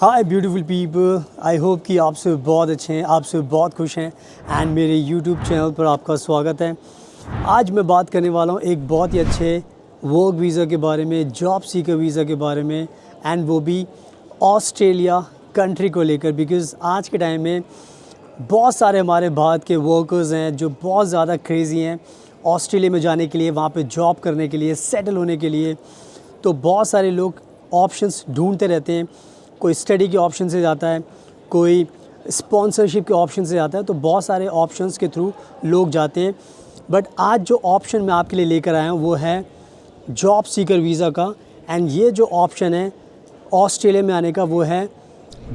Hi beautiful people, I hope कि आप सब बहुत अच्छे हैं, आप सब बहुत खुश हैं एंड मेरे यूट्यूब चैनल पर आपका स्वागत है। आज मैं बात करने वाला हूँ एक बहुत ही अच्छे वर्क वीज़ा के बारे में, जॉब सीकर वीज़ा के बारे में, एंड वो भी ऑस्ट्रेलिया कंट्री को लेकर। बिकॉज़ आज के टाइम में बहुत सारे हमारे भारत के वर्कर्स हैं जो बहुत ज़्यादा क्रेज़ी हैं ऑस्ट्रेलिया में जाने के लिए, वहाँ पे जॉब करने के लिए, सेटल होने के लिए। तो बहुत सारे लोग ऑप्शंस ढूंढते रहते हैं, कोई स्टडी के ऑप्शन से जाता है, कोई स्पॉन्सरशिप के ऑप्शन से जाता है, तो बहुत सारे ऑप्शंस के थ्रू लोग जाते हैं। बट आज जो ऑप्शन मैं आपके लिए लेकर आया हूँ वो है जॉब सीकर वीज़ा का। एंड ये जो ऑप्शन है ऑस्ट्रेलिया में आने का वो है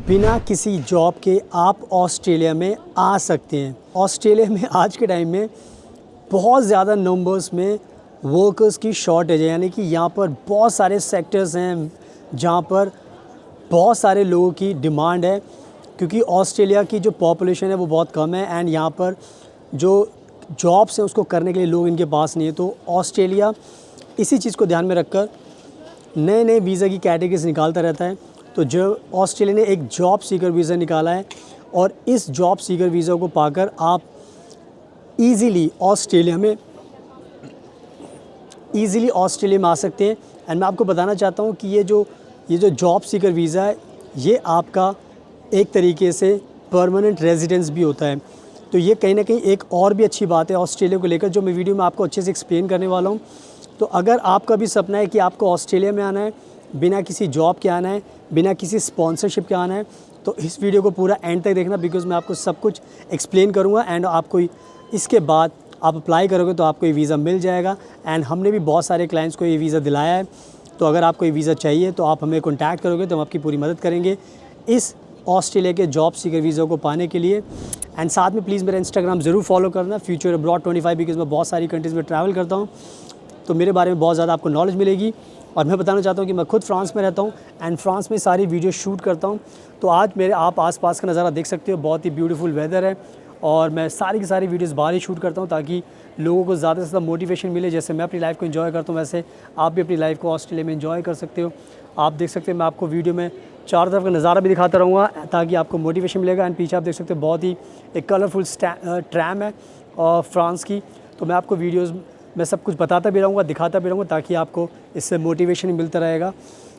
बिना किसी जॉब के आप ऑस्ट्रेलिया में आ सकते हैं। ऑस्ट्रेलिया में आज के टाइम में बहुत ज़्यादा नंबर्स में वर्कर्स की शॉर्टेज है, यानी कि यहाँ पर बहुत सारे सेक्टर्स हैं जहाँ पर बहुत सारे लोगों की डिमांड है, क्योंकि ऑस्ट्रेलिया की जो पॉपुलेशन है वो बहुत कम है एंड यहाँ पर जो जॉब्स हैं उसको करने के लिए लोग इनके पास नहीं है। तो ऑस्ट्रेलिया इसी चीज़ को ध्यान में रखकर नए नए वीज़ा की कैटेगरीज निकालता रहता है। तो जो ऑस्ट्रेलिया ने एक जॉब सीकर वीज़ा निकाला है और इस जॉब सीकर वीज़ा को पाकर आप ईज़िली ऑस्ट्रेलिया में आ सकते हैं। एंड मैं आपको बताना चाहता हूँ कि ये जो जॉब सीकर वीज़ा है ये आपका एक तरीके से परमानेंट रेजिडेंस भी होता है। तो ये कहीं ना कहीं एक और भी अच्छी बात है ऑस्ट्रेलिया को लेकर, जो मैं वीडियो में आपको अच्छे से एक्सप्लेन करने वाला हूँ। तो अगर आपका भी सपना है कि आपको ऑस्ट्रेलिया में आना है, बिना किसी जॉब के आना है, बिना किसी स्पॉन्सरशिप के आना है, तो इस वीडियो को पूरा एंड तक देखना, बिकॉज़ मैं आपको सब कुछ एक्सप्लेन करूँगा एंड आपको इसके बाद आप अप्लाई करोगे तो आपको ये वीज़ा मिल जाएगा। एंड हमने भी बहुत सारे क्लाइंट्स को ये वीज़ा दिलाया है। तो अगर आपको ये वीज़ा चाहिए तो आप हमें कॉन्टैक्ट करोगे तो हम आपकी पूरी मदद करेंगे इस ऑस्ट्रेलिया के जॉब सीकर वीज़ा को पाने के लिए। एंड साथ में प्लीज़ मेरा इंस्टाग्राम ज़रूर फॉलो करना, फ्यूचर अब्रॉड 25, बिकॉज़ मैं बहुत सारी कंट्रीज़ में ट्रैवल करता हूँ, तो मेरे बारे में बहुत ज़्यादा आपको नॉलेज मिलेगी। और मैं बताना चाहता हूँ कि मैं खुद फ्रांस में रहता हूँ एंड फ्रांस में सारी वीडियो शूट करता हूँ। तो आज मेरे आप आसपास का नज़ारा देख सकते हो, बहुत ही ब्यूटीफुल वेदर है और मैं सारी की सारी वीडियोस बाहर ही शूट करता हूँ ताकि लोगों को ज़्यादा से ज़्यादा मोटिवेशन मिले। जैसे मैं अपनी लाइफ को एंजॉय करता हूँ वैसे आप भी अपनी लाइफ को ऑस्ट्रेलिया में एंजॉय कर सकते हो। आप देख सकते हैं मैं आपको वीडियो में चारों तरफ का नज़ारा भी दिखाता रहूँगा ताकि आपको मोटिवेशन मिलेगा। एंड पीछे आप देख सकते हो बहुत ही एक कलरफुल ट्रैम है फ्रांस की। तो मैं आपको वीडियोज़ में सब कुछ बताता भी रहूँगा, दिखाता भी रहूँगा ताकि आपको इससे मोटिवेशन मिलता रहेगा।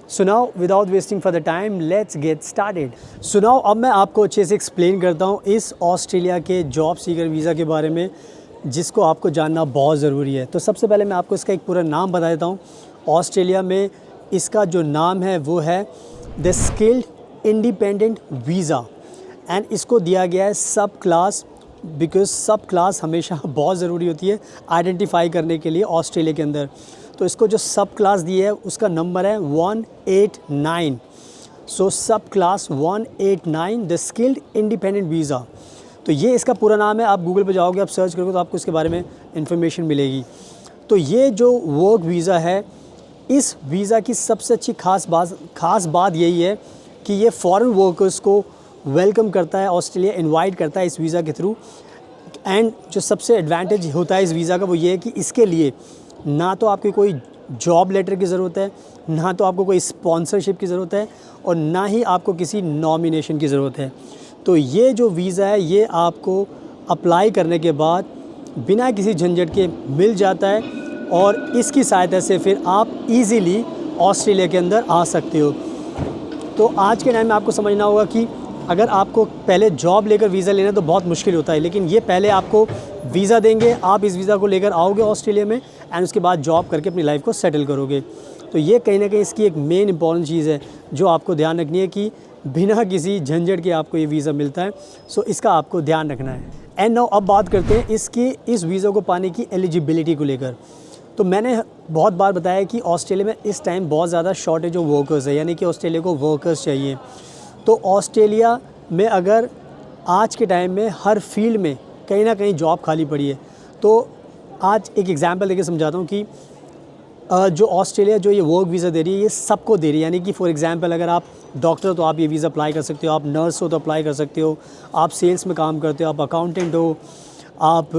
So now without wasting for the time let's get started. So now अब मैं आपको अच्छे से एक्सप्लेन करता हूँ इस ऑस्ट्रेलिया के जॉब सीकर वीज़ा के बारे में, जिसको आपको जानना बहुत ज़रूरी है। तो सबसे पहले मैं आपको इसका एक पूरा नाम बता देता हूँ। ऑस्ट्रेलिया में इसका जो नाम है वो है the skilled independent visa and इसको दिया गया है सब क्लास, बिकॉज़ सब क्लास हमेशा बहुत ज़रूरी होती है आइडेंटिफाई करने के लिए ऑस्ट्रेलिया के अंदर। तो इसको जो सब क्लास दी है उसका नंबर है 189। सो सब class 189 the skilled independent visa. तो ये इसका पूरा नाम है। आप गूगल पे जाओगे, आप सर्च करोगे तो आपको इसके बारे में इन्फॉर्मेशन मिलेगी। तो ये जो वर्क वीज़ा है, इस वीज़ा की सबसे अच्छी खास बात यही है कि ये फॉरेन वर्कर्स को वेलकम करता है, ऑस्ट्रेलिया इनवाइट करता है इस वीज़ा के थ्रू। एंड जो सबसे एडवांटेज होता है इस वीज़ा का वो ये है कि इसके लिए ना तो आपकी कोई जॉब लेटर की ज़रूरत है, ना तो आपको कोई स्पॉन्सरशिप की ज़रूरत है और ना ही आपको किसी नॉमिनेशन की ज़रूरत है। तो ये जो वीज़ा है ये आपको अप्लाई करने के बाद बिना किसी झंझट के मिल जाता है और इसकी सहायता से फिर आप इजीली ऑस्ट्रेलिया के अंदर आ सकते हो। तो आज के टाइम में आपको समझना होगा कि अगर आपको पहले जॉब लेकर वीज़ा लेना तो बहुत मुश्किल होता है, लेकिन ये पहले आपको वीज़ा देंगे, आप इस वीज़ा को लेकर आओगे ऑस्ट्रेलिया में एंड उसके बाद जॉब करके अपनी लाइफ को सेटल करोगे। तो ये कहीं ना कहीं इसकी एक मेन इंपॉर्टेंट चीज़ है जो आपको ध्यान रखनी है कि बिना किसी झंझट के आपको ये वीज़ा मिलता है। सो इसका आपको ध्यान रखना है। एंड नाउ अब बात करते हैं इस वीज़ा को पाने की एलिजिबिलिटी को लेकर। तो मैंने बहुत बार बताया कि ऑस्ट्रेलिया में इस टाइम बहुत ज़्यादा शॉर्टेज ऑफ वर्कर्स है, यानी कि ऑस्ट्रेलिया को वर्कर्स चाहिए। तो ऑस्ट्रेलिया में अगर आज के टाइम में हर फील्ड में कहीं ना कहीं जॉब खाली पड़ी है। तो आज एक एग्जांपल देके समझाता हूँ कि जो ऑस्ट्रेलिया जो ये वर्क वीज़ा दे रही है ये सबको दे रही है। यानी कि फॉर एग्जांपल अगर आप डॉक्टर हो तो आप ये वीज़ा अप्लाई कर सकते हो, आप नर्स हो तो अप्लाई कर सकते हो, आप सेल्स में काम करते हो, आप अकाउंटेंट हो, आप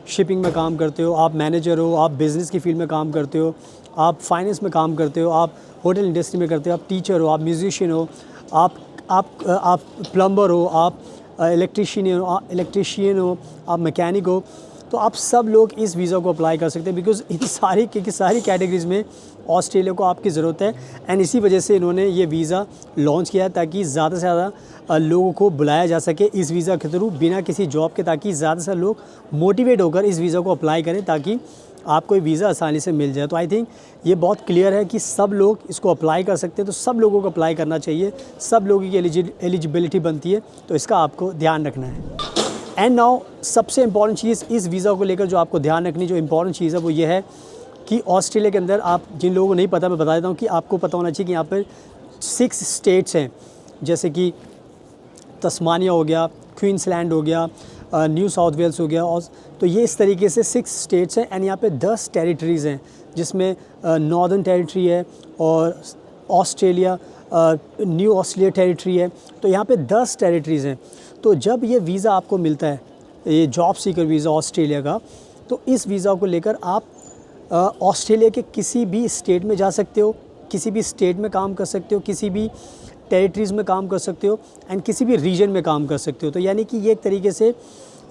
शिपिंग में काम करते हो, आप मैनेजर हो, आप बिज़नेस की फील्ड में काम करते हो, आप फाइनेंस में काम करते हो, आप होटल इंडस्ट्री में करते हो, आप टीचर हो, आप म्यूजिशियन हो, आप प्लम्बर हो, आप इलेक्ट्रीशियन हो, आप मैकेनिक हो। तो आप सब लोग इस वीज़ा को अप्लाई कर सकते हैं बिकॉज़ इन सारी कैटेगरीज़ में ऑस्ट्रेलिया को आपकी ज़रूरत है। एंड इसी वजह से इन्होंने ये वीज़ा लॉन्च किया ताकि ज़्यादा से ज़्यादा लोगों को बुलाया जा सके इस वीज़ा के थ्रू बिना किसी जॉब के, ताकि ज़्यादा से ज़्यादा लोग मोटिवेट होकर इस वीज़ा को अप्लाई करें ताकि आपको ये वीज़ा आसानी से मिल जाए। तो आई थिंक ये बहुत क्लियर है कि सब लोग इसको अप्लाई कर सकते हैं, तो सब लोगों को अप्लाई करना चाहिए, सब लोगों की एलिजिबिलिटी बनती है, तो इसका आपको ध्यान रखना है। एंड नाउ सबसे इम्पॉर्टेंट चीज़ इस वीज़ा को लेकर जो आपको ध्यान रखनी, जो इम्पॉर्टेंट चीज़ है वो ये है कि ऑस्ट्रेलिया के अंदर, आप जिन लोगों को नहीं पता मैं बता देता हूँ कि आपको पता होना चाहिए कि यहाँ पर 6 स्टेट्स हैं, जैसे कि तस्मानिया हो गया, क्वींसलैंड हो गया, न्यू साउथ वेल्स हो गया। और तो ये इस तरीके से 6 स्टेट्स हैं। एंड यहाँ पे 10 टेरिटरीज़ हैं जिसमें नॉर्दर्न टेरिटरी है और ऑस्ट्रेलिया न्यू ऑस्ट्रेलिया टेरिटरी है। तो यहाँ पे 10 टेरिटरीज़ हैं। तो जब ये वीज़ा आपको मिलता है, ये जॉब सीकर वीज़ा ऑस्ट्रेलिया का, तो इस वीज़ा को लेकर आप ऑस्ट्रेलिया के किसी भी स्टेट में जा सकते हो, किसी भी स्टेट में काम कर सकते हो, किसी भी टेरिटरीज़ में काम कर सकते हो, एंड किसी भी रीजन में काम कर सकते हो। तो यानी कि ये एक तरीके से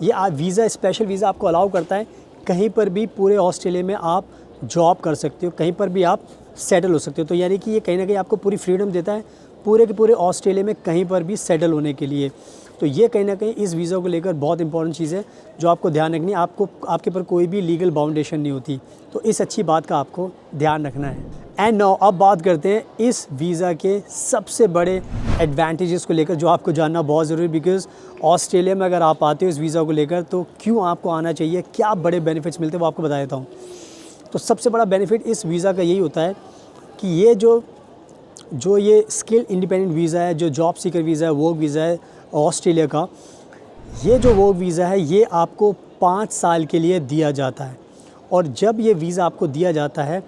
ये वीज़ा, स्पेशल वीज़ा आपको अलाउ करता है कहीं पर भी पूरे ऑस्ट्रेलिया में आप जॉब कर सकते हो, कहीं पर भी आप सेटल हो सकते हो। तो यानी कि ये कहीं ना कहीं आपको पूरी फ्रीडम देता है पूरे के पूरे ऑस्ट्रेलिया में कहीं पर भी सेटल होने के लिए। तो ये कहीं ना कहीं इस वीज़ा को लेकर बहुत इंपॉर्टेंट चीज़ है जो आपको ध्यान रखनी है। आपके पर कोई भी लीगल बाउंडेशन नहीं होती, तो इस अच्छी बात का आपको ध्यान रखना है। एंड नाउ अब बात करते हैं इस वीज़ा के सबसे बड़े एडवांटेजेस को लेकर जो आपको जानना बहुत ज़रूरी है। बिकॉज़ ऑस्ट्रेलिया में अगर आप आते हो इस वीज़ा को लेकर तो क्यों आपको आना चाहिए, क्या बड़े बेनिफिट्स मिलते हैं वो आपको बता देता हूँ। तो सबसे बड़ा बेनिफिट इस वीज़ा का यही होता है कि ये जो ये स्किल इंडिपेंडेंट वीज़ा है, जो जॉब सीकर वीज़ा है, वर्क वीज़ा है ऑस्ट्रेलिया का, ये जो वर्क वीज़ा है ये आपको 5 साल के लिए दिया जाता है। और जब ये वीज़ा आपको दिया जाता है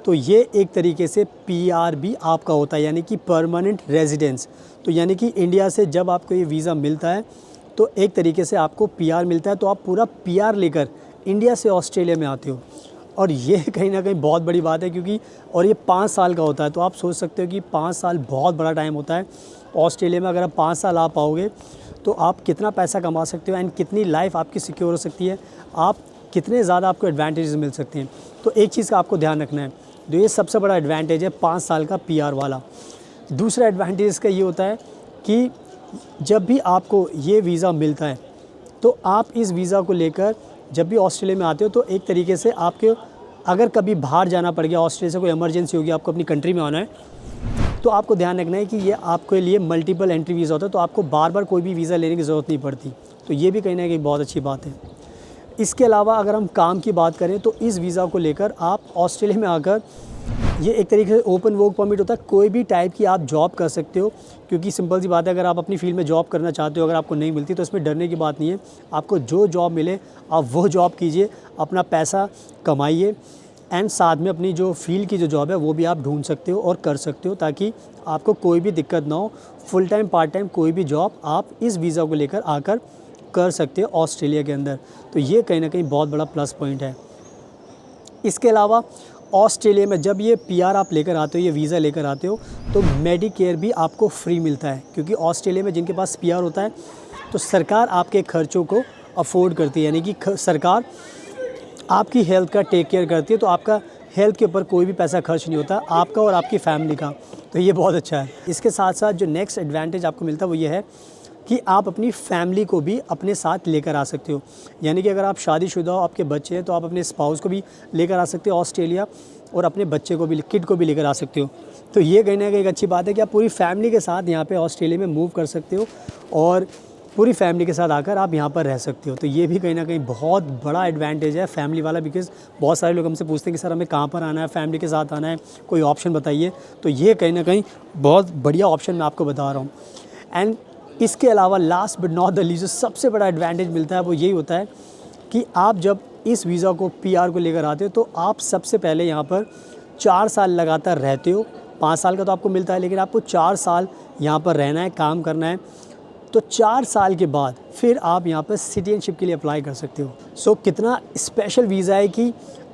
तो ये एक तरीके से पीआर भी आपका होता है, यानी कि परमानेंट रेजिडेंस। तो यानी कि इंडिया से जब आपको ये वीज़ा मिलता है तो एक तरीके से आपको पीआर मिलता है, तो आप पूरा पीआर लेकर इंडिया से ऑस्ट्रेलिया में आते हो। और ये कहीं ना कहीं बहुत बड़ी बात है क्योंकि और ये 5 साल का होता है। तो आप सोच सकते हो कि 5 साल बहुत बड़ा टाइम होता है ऑस्ट्रेलिया में। अगर आप 5 साल आ पाओगे तो आप कितना पैसा कमा सकते हो एंड कितनी लाइफ आपकी सिक्योर हो सकती है, आप कितने ज़्यादा आपको एडवांटेजेस मिल सकते हैं। तो एक चीज़ का आपको ध्यान रखना है, जो ये सबसे बड़ा एडवांटेज है 5 साल का पीआर वाला। दूसरा एडवांटेज इसका ये होता है कि जब भी आपको ये वीज़ा मिलता है तो आप इस वीज़ा को लेकर जब भी ऑस्ट्रेलिया में आते हो तो एक तरीके से आपके अगर कभी बाहर जाना पड़ गया, ऑस्ट्रेलिया से कोई इमरजेंसी होगी, आपको अपनी कंट्री में आना है, तो आपको ध्यान रखना है कि ये आपके लिए मल्टीपल एंट्री वीज़ा होता है, तो आपको बार बार कोई भी वीज़ा लेने की ज़रूरत नहीं पड़ती। तो ये भी कहीं ना कहीं बहुत अच्छी बात है। इसके अलावा अगर हम काम की बात करें तो इस वीज़ा को लेकर आप ऑस्ट्रेलिया में आकर, ये एक तरीके से ओपन वर्क परमिट होता है, कोई भी टाइप की आप जॉब कर सकते हो। क्योंकि सिंपल सी बात है, अगर आप अपनी फील्ड में जॉब करना चाहते हो, अगर आपको नहीं मिलती तो इसमें डरने की बात नहीं है। आपको जो जॉब मिले आप वो जॉब कीजिए, अपना पैसा कमाइए एंड साथ में अपनी जो फील्ड की जो जॉब है वो भी आप ढूंढ सकते हो और कर सकते हो, ताकि आपको कोई भी दिक्कत ना हो। फुल टाइम पार्ट टाइम कोई भी जॉब आप इस वीज़ा को लेकर आकर कर सकते हो ऑस्ट्रेलिया के अंदर। तो ये कहीं ना कहीं बहुत बड़ा प्लस पॉइंट है। इसके अलावा ऑस्ट्रेलिया में जब ये पीआर आप लेकर आते हो, ये वीज़ा लेकर आते हो, तो मेडिकेयर भी आपको फ्री मिलता है। क्योंकि ऑस्ट्रेलिया में जिनके पास पीआर होता है तो सरकार आपके खर्चों को अफोर्ड करती है, यानी कि सरकार आपकी हेल्थ का टेक केयर करती है। तो आपका हेल्थ के ऊपर कोई भी पैसा खर्च नहीं होता, आपका और आपकी फैमिली का। तो ये बहुत अच्छा है। इसके साथ साथ जो नेक्स्ट एडवांटेज आपको मिलता है वो ये है कि आप अपनी फैमिली को भी अपने साथ लेकर आ सकते हो। यानी कि अगर आप शादीशुदा हो, आपके बच्चे हैं, तो आप अपने स्पाउस को भी लेकर आ सकते हो ऑस्ट्रेलिया, और अपने बच्चे को भी, किड को भी लेकर आ सकते हो। तो ये कहीं ना कहीं एक अच्छी बात है कि आप पूरी फैमिली के साथ यहाँ पे ऑस्ट्रेलिया में मूव कर सकते हो। और पूरी फैमिली के साथ आकर आप यहाँ पर रह सकते हो। तो ये भी कहीं ना कहीं बहुत बड़ा एडवांटेज है फैमिली वाला, बिकॉज़ बहुत सारे लोग हमसे पूछते हैं कि सर हमें कहाँ पर आना है, फैमिली के साथ आना है, कोई ऑप्शन बताइए। तो ये कहीं ना कहीं बहुत बढ़िया ऑप्शन मैं आपको बता रहा हूँ। एंड इसके अलावा last but not the least जो सबसे बड़ा एडवांटेज मिलता है वो यही होता है कि आप जब इस वीज़ा को PR को लेकर आते हो तो आप सबसे पहले यहाँ पर 4 साल लगातार रहते हो। 5 साल का तो आपको मिलता है, लेकिन आपको 4 साल यहाँ पर रहना है, काम करना है। तो 4 साल के बाद फिर आप यहाँ पर सिटीजनशिप के लिए अप्लाई कर सकते हो। सो कितना स्पेशल वीज़ा है कि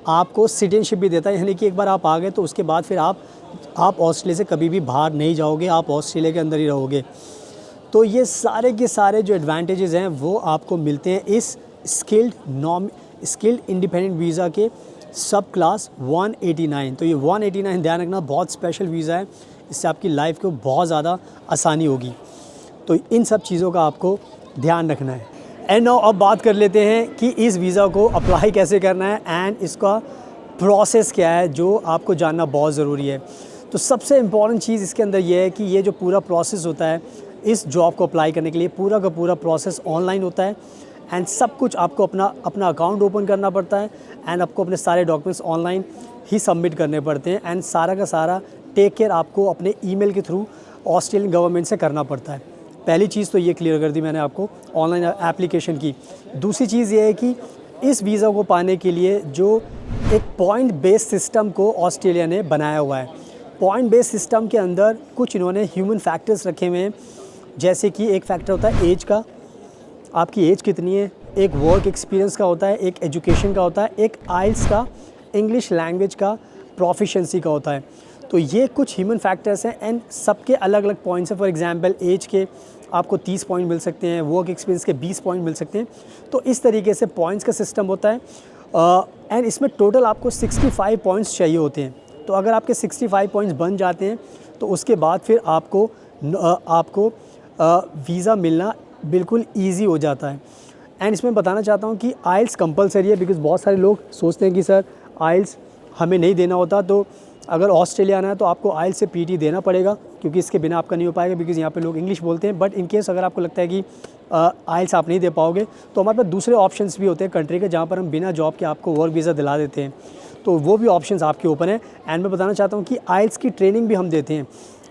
आपको सिटीजनशिप भी देता है, यानी कि एक बार आप आ गए तो उसके बाद फिर आप ऑस्ट्रेलिया से कभी भी बाहर नहीं जाओगे, आप ऑस्ट्रेलिया के अंदर ही रहोगे। तो ये सारे के सारे जो एडवांटेजेस हैं वो आपको मिलते हैं इस स्किल्ड इंडिपेंडेंट वीज़ा के सब क्लास 189। तो ये 189 ध्यान रखना बहुत स्पेशल वीज़ा है, इससे आपकी लाइफ को बहुत ज़्यादा आसानी होगी। तो इन सब चीज़ों का आपको ध्यान रखना है। एंड नाउ अब बात कर लेते हैं कि इस वीज़ा को अप्लाई कैसे करना है एंड इसका प्रोसेस क्या है, जो आपको जानना बहुत ज़रूरी है। तो सबसे इम्पॉर्टेंट चीज़ इसके अंदर ये है कि ये जो पूरा प्रोसेस होता है इस जॉब को अप्लाई करने के लिए, पूरा का पूरा प्रोसेस ऑनलाइन होता है। एंड सब कुछ आपको अपना अकाउंट ओपन करना पड़ता है एंड आपको अपने सारे डॉक्यूमेंट्स ऑनलाइन ही सबमिट करने पड़ते हैं। एंड सारा का सारा टेक केयर आपको अपने ईमेल के थ्रू ऑस्ट्रेलियन गवर्नमेंट से करना पड़ता है। पहली चीज़ तो ये क्लियर कर दी मैंने आपको ऑनलाइन एप्लीकेशन की। दूसरी चीज़ ये है कि इस वीज़ा को पाने के लिए जो एक पॉइंट बेस्ड सिस्टम को ऑस्ट्रेलिया ने बनाया हुआ है। पॉइंट बेस्ड सिस्टम के अंदर कुछ इन्होंने ह्यूमन फैक्टर्स रखे हुए हैं, जैसे कि एक फैक्टर होता है एज का, आपकी एज कितनी है, एक वर्क एक्सपीरियंस का होता है, एक एजुकेशन का होता है, एक आइल्स का, इंग्लिश लैंग्वेज का, प्रोफिशिएंसी का होता है। तो ये कुछ ह्यूमन फैक्टर्स हैं एंड सबके अलग अलग पॉइंट्स हैं। फॉर एग्जांपल एज के आपको 30 पॉइंट मिल सकते हैं, वर्क एक्सपीरियंस के 20 पॉइंट मिल सकते हैं। तो इस तरीके से पॉइंट्स का सिस्टम होता है एंड इसमें टोटल आपको 65 पॉइंट्स चाहिए होते हैं। तो अगर आपके 65 पॉइंट्स बन जाते हैं तो उसके बाद फिर आपको वीज़ा मिलना बिल्कुल ईजी हो जाता है। एंड इसमें बताना चाहता हूँ कि आइल्स कंपलसरी है, बिकॉज़ बहुत सारे लोग सोचते हैं कि सर आइल्स हमें नहीं देना होता। तो अगर ऑस्ट्रेलिया आना है तो आपको आइल्स से PT देना पड़ेगा, क्योंकि इसके बिना आपका नहीं हो पाएगा, बिकॉज़ यहाँ पे लोग इंग्लिश बोलते हैं। बट इन केस अगर आपको लगता है कि आइल्स आप नहीं दे पाओगे तो हमारे पास दूसरे ऑप्शंस भी होते हैं कंट्री के, जहाँ पर हम बिना जॉब के आपको वर्क वीज़ा दिला देते हैं। तो वो भी ऑप्शंस आपके ओपन है। एंड मैं बताना चाहता हूँ कि आइल्स की ट्रेनिंग भी हम देते हैं।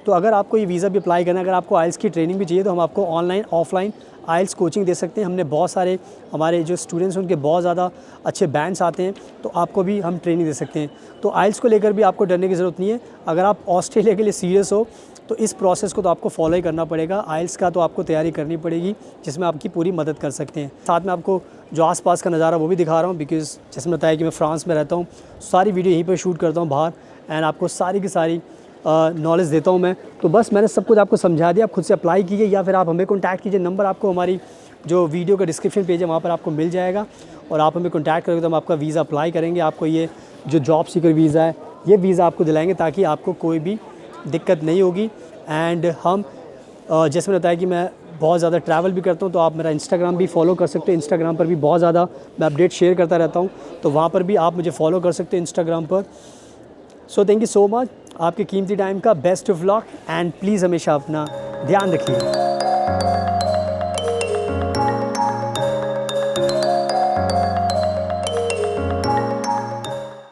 तो अगर आपको ये वीज़ा भी अप्लाई करना है, अगर आपको आइल्स की ट्रेनिंग भी चाहिए तो हम आपको ऑनलाइन ऑफलाइन आइल्स कोचिंग दे सकते हैं। हमने बहुत सारे हमारे जो स्टूडेंट्स हैं उनके बहुत ज़्यादा अच्छे बैंड्स आते हैं, तो आपको भी हम ट्रेनिंग दे सकते हैं। तो आइल्स को लेकर भी आपको डरने की ज़रूरत नहीं है। अगर आप ऑस्ट्रेलिया के लिए सीरियस हो तो इस प्रोसेस को तो आपको फॉलो ही करना पड़ेगा। आइल्स का तो आपको तैयारी करनी पड़ेगी, जिसमें आपकी पूरी मदद कर सकते हैं। साथ में आपको जो आसपास का नज़ारा वो भी दिखा रहा हूँ, बिकॉज़ जैसे बताया कि मैं फ्रांस में रहता हूँ, सारी वीडियो यहीं पर शूट करता हूँ बाहर एंड आपको सारी की सारी नॉलेज देता हूँ मैं। तो बस मैंने सब कुछ आपको समझा दिया। आप खुद से अप्लाई कीजिए या फिर आप हमें कॉन्टैक्ट कीजिए। नंबर आपको हमारी जो वीडियो का डिस्क्रिप्शन पेज है वहाँ पर आपको मिल जाएगा और आप हमें कॉन्टैक्ट करोगे तो हम आपका वीज़ा अप्लाई करेंगे। आपको ये जो जॉब सीकर वीज़ा है ये वीज़ा आपको दिलाएंगे ताकि आपको कोई भी दिक्कत नहीं होगी। एंड हम जैसे मैंने बताया कि मैं बहुत ज़्यादा ट्रैवल भी करता हूँ, तो आप मेरा इंस्टाग्राम भी फॉलो कर सकते हो। इंस्टाग्राम पर भी बहुत ज़्यादा मैं अपडेट शेयर करता रहता हूँ, तो वहाँ पर भी आप मुझे फॉलो कर सकते हो इंस्टाग्राम पर। So thank you so much, आपके कीमती टाइम का best of luck and please हमेशा अपना ध्यान रखिए।